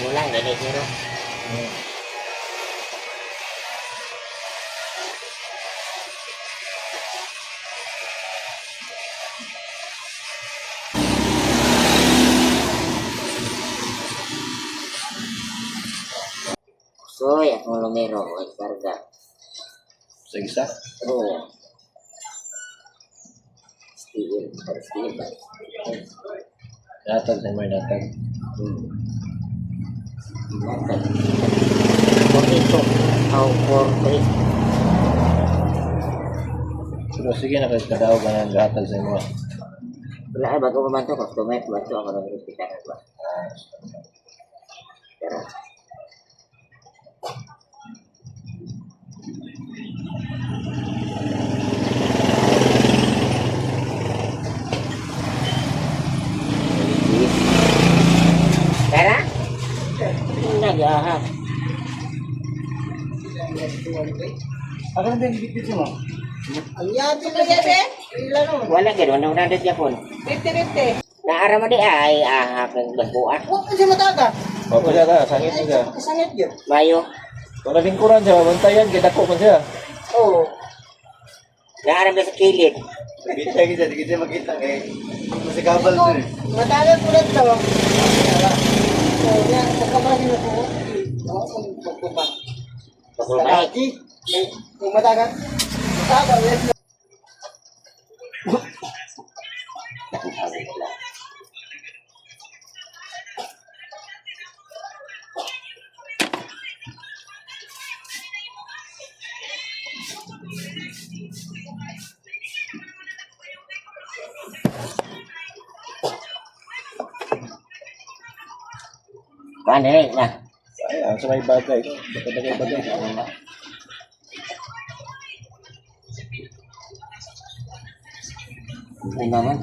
mo lang, ganit nyo, no? So, akong lumero, ay karga. Sa isa? Oo. Steel, steel ba? Natag na may natag. Natag. Kung ito, how for free. Pero sige na kahit kadaw ka ng gatag sa mga. Wala ay, bago pa man ito, customer, bago ako nag-repeat ba? Pero, Tara? Nag-ahap. Ako na din bitbit mo. Ayan, sila gabi. Ilan mo? Wala ka doon, naunadad Japon. 50-50. Naara mo di ay ahap ng bagbuan. Huwag kasi mataga. O pala ka, sangit niya. Kasangit yun. Mayo. Kung nalingkuran siya, bantayan, kita ko man siya. Oo. Naara mo sa kilid. Kita kita, di kita makita eh. Masih kabel tu ni. Mataga ko lang ito. So, yan. Pagkabalagin ako. Pagkumbang. Pakulbay. Kung mataga. Mataga. Paano rin na? Ay, sa may bagay. Bagay bagay. Ay naman.